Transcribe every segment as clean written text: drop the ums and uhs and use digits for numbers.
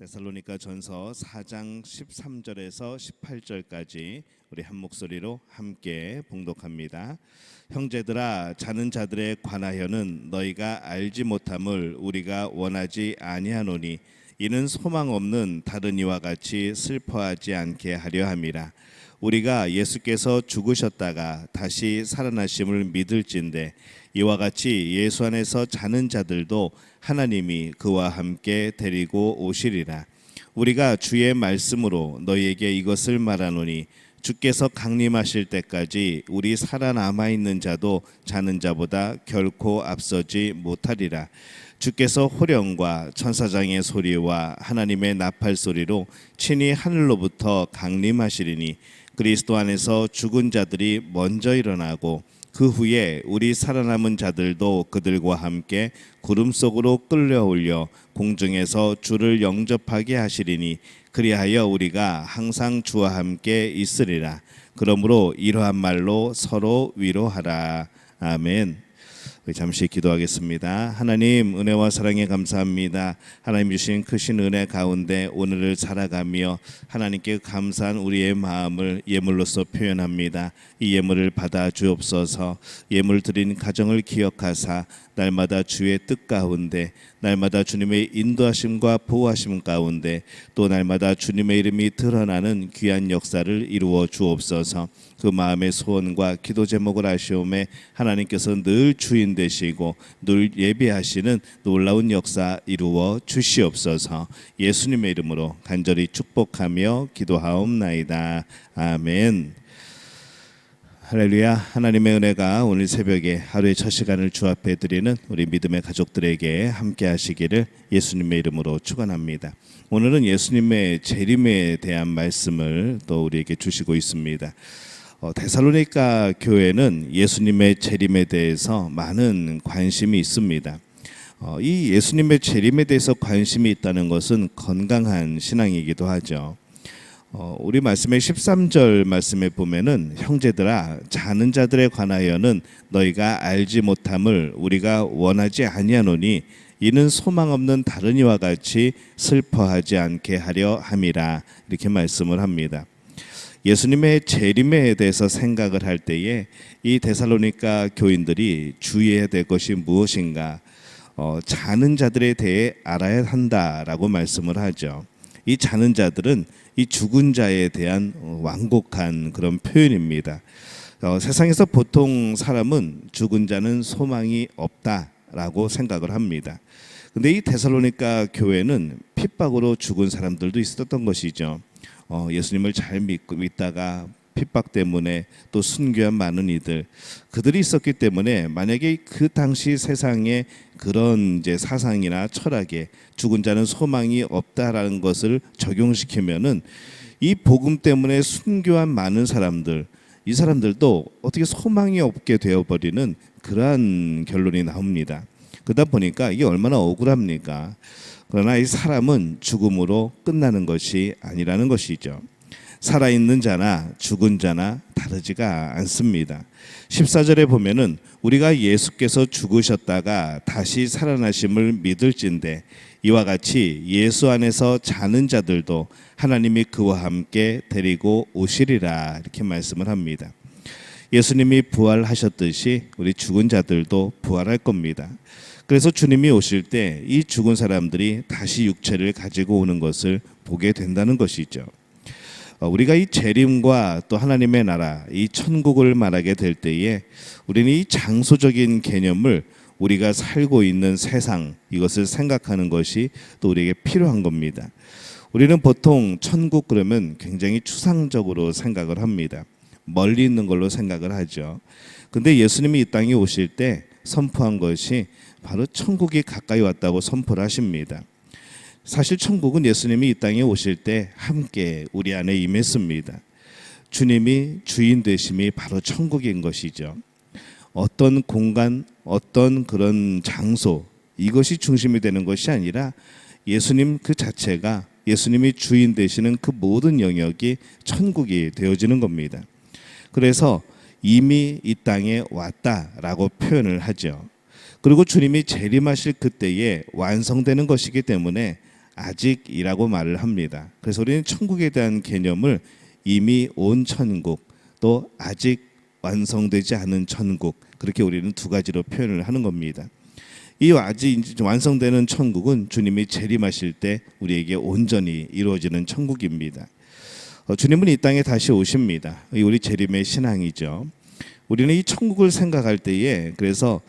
데살로니가 전서 4장 13절에서 18절까지 우리 한 목소리로 함께 봉독합니다. 형제들아, 자는 자들에 관하여는 너희가 알지 못함을 우리가 원하지 아니하노니 이는 소망 없는 다른 이와 같이 슬퍼하지 않게 하려 함이라. 우리가 예수께서 죽으셨다가 다시 살아나심을 믿을진대 이와 같이 예수 안에서 자는 자들도 하나님이 그와 함께 데리고 오시리라. 우리가 주의 말씀으로 너희에게 이것을 말하노니 주께서 강림하실 때까지 우리 살아남아 있는 자도 자는 자보다 결코 앞서지 못하리라. 주께서 호령과 천사장의 소리와 하나님의 나팔 소리로 친히 하늘로부터 강림하시리니 그리스도 안에서 죽은 자들이 먼저 일어나고 그 후에 우리 살아남은 자들도 그들과 함께 구름 속으로 끌려올려 공중에서 주를 영접하게 하시리니 그리하여 우리가 항상 주와 함께 있으리라. 그러므로 이러한 말로 서로 위로하라. 아멘. 잠시 기도하겠습니다. 하나님, 은혜와 사랑에 감사합니다. 하나님 주신 크신 은혜 가운데 오늘을 살아가며 하나님께 감사한 우리의 마음을 예물로서 표현합니다. 이 예물을 받아 주옵소서. 예물 드린 가정을 기억하사 날마다 주의 뜻 가운데, 날마다 주님의 인도하심과 보호하심 가운데, 또 날마다 주님의 이름이 드러나는 귀한 역사를 이루어 주옵소서. 그 마음의 소원과 기도 제목을 아시오매 하나님께서 늘 주인 되시고 늘 예배하시는 놀라운 역사 이루어 주시옵소서. 예수님의 이름으로 간절히 축복하며 기도하옵나이다. 아멘. 할렐루야. 하나님의 은혜가 오늘 새벽에 하루의 첫 시간을 주 앞에 드리는 우리 믿음의 가족들에게 함께 하시기를 예수님의 이름으로 축원합니다. 오늘은 예수님의 재림에 대한 말씀을 또 우리에게 주시고 있습니다. 데살로니가 교회는 예수님의 재림에 대해서 많은 관심이 있습니다. 이 예수님의 재림에 대해서 관심이 있다는 것은 건강한 신앙이기도 하죠. 우리 말씀의 13절 말씀에 보면은 형제들아, 자는 자들에 관하여는 너희가 알지 못함을 우리가 원하지 아니하노니 이는 소망 없는 다른 이와 같이 슬퍼하지 않게 하려 함이라. 이렇게 말씀을 합니다. 예수님의 재림에 대해서 생각을 할 때에 이 데살로니가 교인들이 주의해야 될 것이 무엇인가, 자는 자들에 대해 알아야 한다라고 말씀을 하죠. 이 자는 자들은 이 죽은 자에 대한 완곡한 그런 표현입니다. 세상에서 보통 사람은 죽은 자는 소망이 없다라고 생각을 합니다. 근데 이 데살로니가 교회는 핍박으로 죽은 사람들도 있었던 것이죠. 예수님을 잘 믿다가 핍박 때문에 또 순교한 많은 이들, 그들이 있었기 때문에 만약에 그 당시 세상에 그런 이제 사상이나 철학에 죽은 자는 소망이 없다라는 것을 적용시키면은 이 복음 때문에 순교한 많은 사람들, 이 사람들도 어떻게 소망이 없게 되어버리는 그러한 결론이 나옵니다. 그러다 보니까 이게 얼마나 억울합니까? 그러나 이 사람은 죽음으로 끝나는 것이 아니라는 것이죠. 살아있는 자나 죽은 자나 다르지가 않습니다. 14절에 보면은 우리가 예수께서 죽으셨다가 다시 살아나심을 믿을진대 이와 같이 예수 안에서 자는 자들도 하나님이 그와 함께 데리고 오시리라. 이렇게 말씀을 합니다. 예수님이 부활하셨듯이 우리 죽은 자들도 부활할 겁니다. 그래서 주님이 오실 때 이 죽은 사람들이 다시 육체를 가지고 오는 것을 보게 된다는 것이죠. 우리가 이 재림과 또 하나님의 나라, 이 천국을 말하게 될 때에 우리는 이 장소적인 개념을 우리가 살고 있는 세상, 이것을 생각하는 것이 또 우리에게 필요한 겁니다. 우리는 보통 천국 그러면 굉장히 추상적으로 생각을 합니다. 멀리 있는 걸로 생각을 하죠. 근데 예수님이 이 땅에 오실 때 선포한 것이 바로 천국이 가까이 왔다고 선포를 하십니다. 사실 천국은 예수님이 이 땅에 오실 때 함께 우리 안에 임했습니다. 주님이 주인 되심이 바로 천국인 것이죠. 어떤 공간, 어떤 그런 장소, 이것이 중심이 되는 것이 아니라 예수님 그 자체가, 예수님이 주인 되시는 그 모든 영역이 천국이 되어지는 겁니다. 그래서 이미 이 땅에 왔다라고 표현을 하죠. 그리고 주님이 재림하실 그때에 완성되는 것이기 때문에 아직이라고 말을 합니다. 그래서 우리는 천국에 대한 개념을 이미 온 천국 또 아직 완성되지 않은 천국, 그렇게 우리는 두 가지로 표현을 하는 겁니다. 이 아직 완성되는 천국은 주님이 재림하실 때 우리에게 온전히 이루어지는 천국입니다. 주님은 이 땅에 다시 오십니다. 우리 재림의 신앙이죠. 우리는 이 천국을 생각할 때에 그래서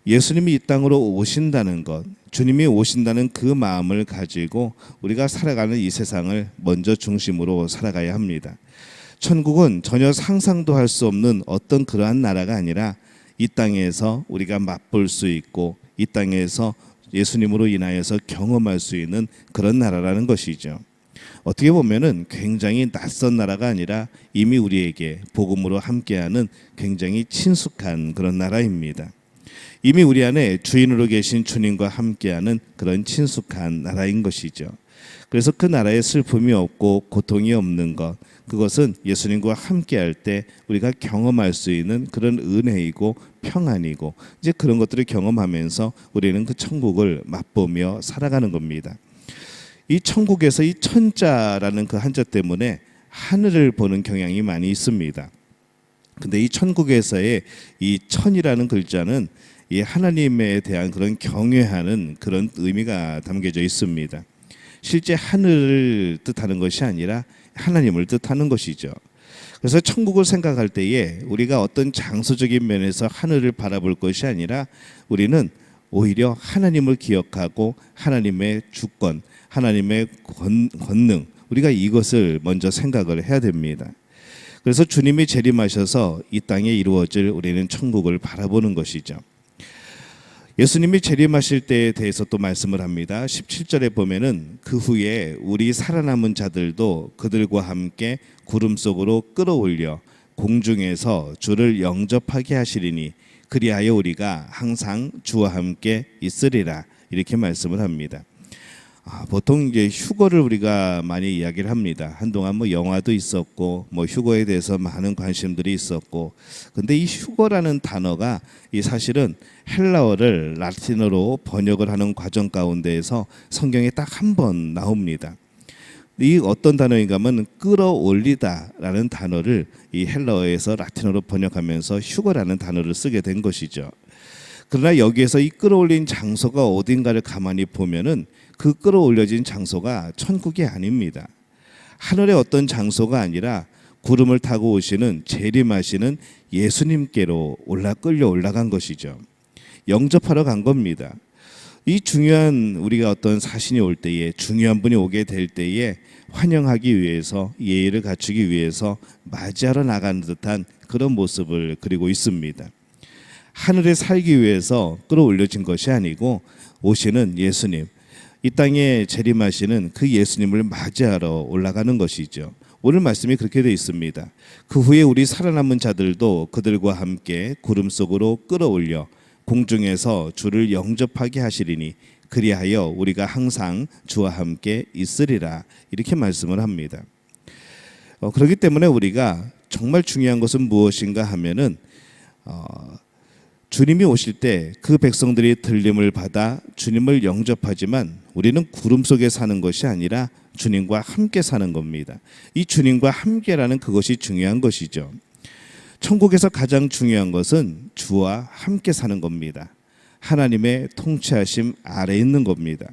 예수님이 이 땅으로 오신다는 것, 주님이 오신다는 그 마음을 가지고 우리가 살아가는 이 세상을 먼저 중심으로 살아가야 합니다. 천국은 전혀 상상도 할 수 없는 어떤 그러한 나라가 아니라 이 땅에서 우리가 맛볼 수 있고 이 땅에서 예수님으로 인하여서 경험할 수 있는 그런 나라라는 것이죠. 어떻게 보면은 굉장히 낯선 나라가 아니라 이미 우리에게 복음으로 함께하는 굉장히 친숙한 그런 나라입니다. 이미 우리 안에 주인으로 계신 주님과 함께하는 그런 친숙한 나라인 것이죠. 그래서 그 나라에 슬픔이 없고 고통이 없는 것, 그것은 예수님과 함께할 때 우리가 경험할 수 있는 그런 은혜이고 평안이고 이제 그런 것들을 경험하면서 우리는 그 천국을 맛보며 살아가는 겁니다. 이 천국에서 이 천자라는 그 한자 때문에 하늘을 보는 경향이 많이 있습니다. 근데 이 천국에서의 이 천이라는 글자는 이 하나님에 대한 그런 경외하는 그런 의미가 담겨져 있습니다. 실제 하늘을 뜻하는 것이 아니라 하나님을 뜻하는 것이죠. 그래서 천국을 생각할 때에 우리가 어떤 장소적인 면에서 하늘을 바라볼 것이 아니라 우리는 오히려 하나님을 기억하고 하나님의 주권, 하나님의 권능, 우리가 이것을 먼저 생각을 해야 됩니다. 그래서 주님이 재림하셔서 이 땅에 이루어질 우리는 천국을 바라보는 것이죠. 예수님이 재림하실 때에 대해서 또 말씀을 합니다. 17절에 보면은 그 후에 우리 살아남은 자들도 그들과 함께 구름 속으로 끌어올려 공중에서 주를 영접하게 하시리니 그리하여 우리가 항상 주와 함께 있으리라, 이렇게 말씀을 합니다. 보통 이제 휴거를 우리가 많이 이야기를 합니다. 한동안 뭐 영화도 있었고 뭐 휴거에 대해서 많은 관심들이 있었고, 근데 이 휴거라는 단어가 이 사실은 헬라어를 라틴어로 번역을 하는 과정 가운데에서 성경에 딱 한 번 나옵니다. 이 어떤 단어인가 하면 끌어올리다라는 단어를 이 헬라어에서 라틴어로 번역하면서 휴거라는 단어를 쓰게 된 것이죠. 그러나 여기에서 이 끌어올린 장소가 어딘가를 가만히 보면은 그 끌어올려진 장소가 천국이 아닙니다. 하늘의 어떤 장소가 아니라 구름을 타고 오시는 재림하시는 예수님께로 끌려 올라간 것이죠. 영접하러 간 겁니다. 이 중요한 우리가 어떤 사신이 올 때에, 중요한 분이 오게 될 때에 환영하기 위해서, 예의를 갖추기 위해서 맞이하러 나가는 듯한 그런 모습을 그리고 있습니다. 하늘에 살기 위해서 끌어올려진 것이 아니고 오시는 예수님, 이 땅에 재림하시는 그 예수님을 맞이하러 올라가는 것이죠. 오늘 말씀이 그렇게 되어 있습니다. 그 후에 우리 살아남은 자들도 그들과 함께 구름 속으로 끌어올려 공중에서 주를 영접하게 하시리니 그리하여 우리가 항상 주와 함께 있으리라, 이렇게 말씀을 합니다. 그렇기 때문에 우리가 정말 중요한 것은 무엇인가 하면은 주님이 오실 때 그 백성들이 들림을 받아 주님을 영접하지만 우리는 구름 속에 사는 것이 아니라 주님과 함께 사는 겁니다. 이 주님과 함께라는 그것이 중요한 것이죠. 천국에서 가장 중요한 것은 주와 함께 사는 겁니다. 하나님의 통치하심 아래 있는 겁니다.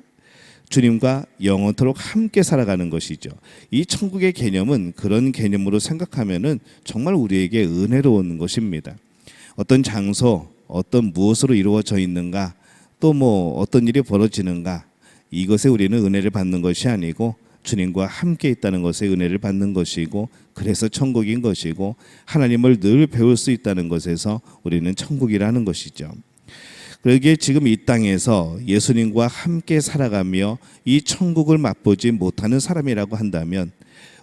주님과 영원토록 함께 살아가는 것이죠. 이 천국의 개념은 그런 개념으로 생각하면은 정말 우리에게 은혜로운 것입니다. 어떤 장소, 어떤 무엇으로 이루어져 있는가, 또 뭐 어떤 일이 벌어지는가, 이것에 우리는 은혜를 받는 것이 아니고 주님과 함께 있다는 것에 은혜를 받는 것이고, 그래서 천국인 것이고, 하나님을 늘 배울 수 있다는 것에서 우리는 천국이라는 것이죠. 그러기에 지금 이 땅에서 예수님과 함께 살아가며 이 천국을 맛보지 못하는 사람이라고 한다면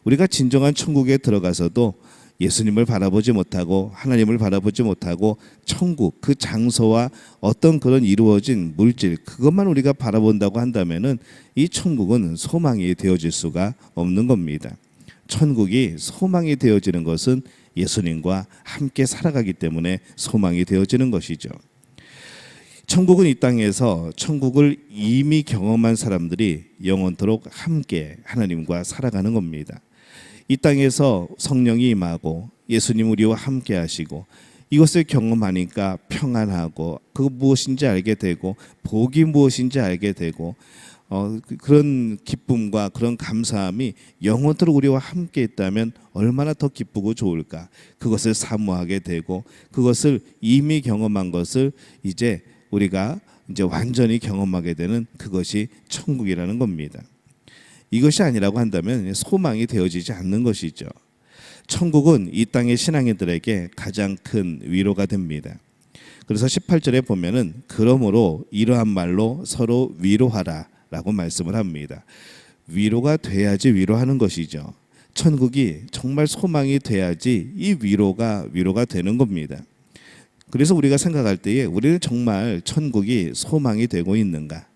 우리가 진정한 천국에 들어가서도 예수님을 바라보지 못하고 하나님을 바라보지 못하고 천국 그 장소와 어떤 그런 이루어진 물질, 그것만 우리가 바라본다고 한다면은 이 천국은 소망이 되어질 수가 없는 겁니다. 천국이 소망이 되어지는 것은 예수님과 함께 살아가기 때문에 소망이 되어지는 것이죠. 천국은 이 땅에서 천국을 이미 경험한 사람들이 영원토록 함께 하나님과 살아가는 겁니다. 이 땅에서 성령이 임하고 예수님 우리와 함께 하시고 이것을 경험하니까 평안하고 그 무엇인지 알게 되고 복이 무엇인지 알게 되고 그런 기쁨과 그런 감사함이 영원토록 우리와 함께 있다면 얼마나 더 기쁘고 좋을까. 그것을 사모하게 되고 그것을 이미 경험한 것을 이제 우리가 이제 완전히 경험하게 되는 그것이 천국이라는 겁니다. 이것이 아니라고 한다면 소망이 되어지지 않는 것이죠. 천국은 이 땅의 신앙인들에게 가장 큰 위로가 됩니다. 그래서 18절에 보면은 그러므로 이러한 말로 서로 위로하라 라고 말씀을 합니다. 위로가 돼야지 위로하는 것이죠. 천국이 정말 소망이 돼야지 이 위로가 되는 겁니다. 그래서 우리가 생각할 때에 우리는 정말 천국이 소망이 되고 있는가?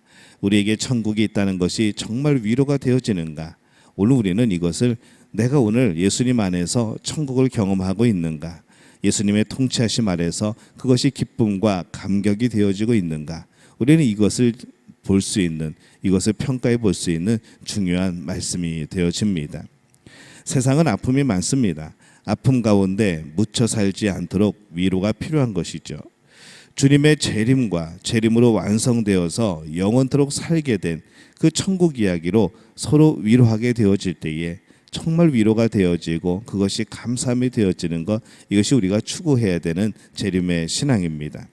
우리에게 천국이 있다는 것이 정말 위로가 되어지는가? 오늘 우리는 이것을 내가 오늘 예수님 안에서 천국을 경험하고 있는가? 예수님의 통치하심 아래서 그것이 기쁨과 감격이 되어지고 있는가? 우리는 이것을 볼 수 있는, 이것을 평가해 볼 수 있는 중요한 말씀이 되어집니다. 세상은 아픔이 많습니다. 아픔 가운데 묻혀 살지 않도록 위로가 필요한 것이죠. 주님의 재림과 재림으로 완성되어서 영원토록 살게 된 그 천국 이야기로 서로 위로하게 되어질 때에 정말 위로가 되어지고 그것이 감사함이 되어지는 것, 이것이 우리가 추구해야 되는 재림의 신앙입니다.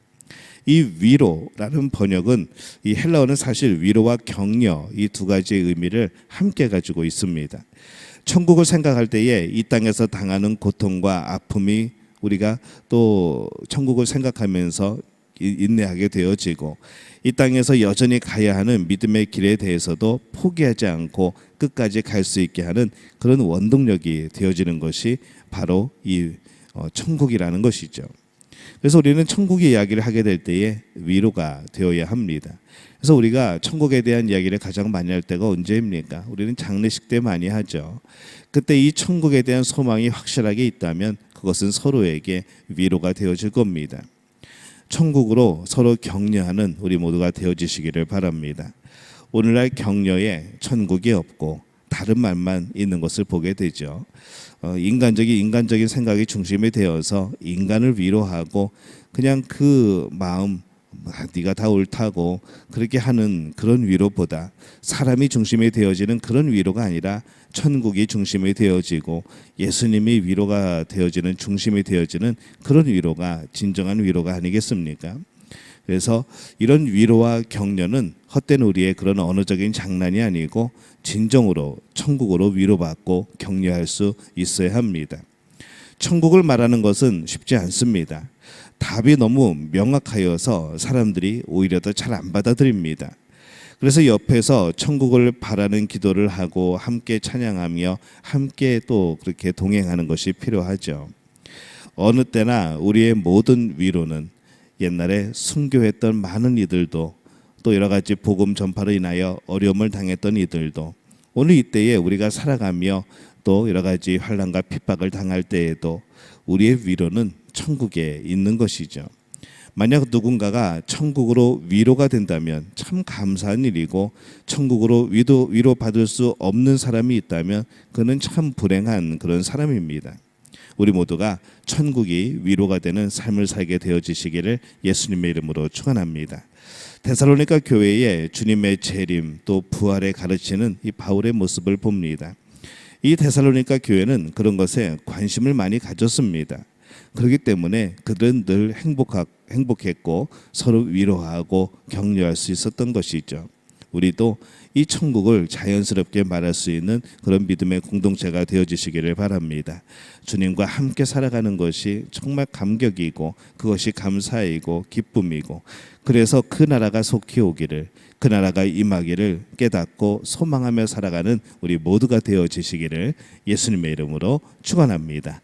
이 위로라는 번역은 이 헬라어는 사실 위로와 격려 이 두 가지의 의미를 함께 가지고 있습니다. 천국을 생각할 때에 이 땅에서 당하는 고통과 아픔이 우리가 또 천국을 생각하면서 인내하게 되어지고 이 땅에서 여전히 가야 하는 믿음의 길에 대해서도 포기하지 않고 끝까지 갈 수 있게 하는 그런 원동력이 되어지는 것이 바로 이 천국이라는 것이죠. 그래서 우리는 천국의 이야기를 하게 될 때에 위로가 되어야 합니다. 그래서 우리가 천국에 대한 이야기를 가장 많이 할 때가 언제입니까? 우리는 장례식 때 많이 하죠. 그때 이 천국에 대한 소망이 확실하게 있다면 그것은 서로에게 위로가 되어질 겁니다. 천국으로 서로 격려하는 우리 모두가 되어지시기를 바랍니다. 오늘날 격려에 천국이 없고 다른 말만 있는 것을 보게 되죠. 인간적인 생각이 중심이 되어서 인간을 위로하고 그냥 그 마음 네가 다 옳다고 그렇게 하는 그런 위로보다 사람이 중심이 되어지는 그런 위로가 아니라 천국이 중심이 되어지고 예수님이 위로가 되어지는 중심이 되어지는 그런 위로가 진정한 위로가 아니겠습니까? 그래서 이런 위로와 격려는 헛된 우리의 그런 언어적인 장난이 아니고 진정으로 천국으로 위로받고 격려할 수 있어야 합니다. 천국을 말하는 것은 쉽지 않습니다. 답이 너무 명확하여서 사람들이 오히려 더 잘 안 받아들입니다. 그래서 옆에서 천국을 바라는 기도를 하고 함께 찬양하며 함께 또 그렇게 동행하는 것이 필요하죠. 어느 때나 우리의 모든 위로는 옛날에 순교했던 많은 이들도 또 여러 가지 복음 전파로 인하여 어려움을 당했던 이들도 오늘 이때에 우리가 살아가며 또 여러 가지 환난과 핍박을 당할 때에도 우리의 위로는 천국에 있는 것이죠. 만약 누군가가 천국으로 위로가 된다면 참 감사한 일이고 천국으로 위로받을 수 없는 사람이 있다면 그는 참 불행한 그런 사람입니다. 우리 모두가 천국이 위로가 되는 삶을 살게 되어지시기를 예수님의 이름으로 축원합니다. 데살로니가 교회에 주님의 재림 또 부활에 가르치는 이 바울의 모습을 봅니다. 이 데살로니가 교회는 그런 것에 관심을 많이 가졌습니다. 그렇기 때문에 그들은 늘 행복했고 서로 위로하고 격려할 수 있었던 것이죠. 우리도 이 천국을 자연스럽게 말할 수 있는 그런 믿음의 공동체가 되어지시기를 바랍니다. 주님과 함께 살아가는 것이 정말 감격이고 그것이 감사이고 기쁨이고 그래서 그 나라가 속히 오기를 그 나라가 임하기를 깨닫고 소망하며 살아가는 우리 모두가 되어지시기를 예수님의 이름으로 축원합니다.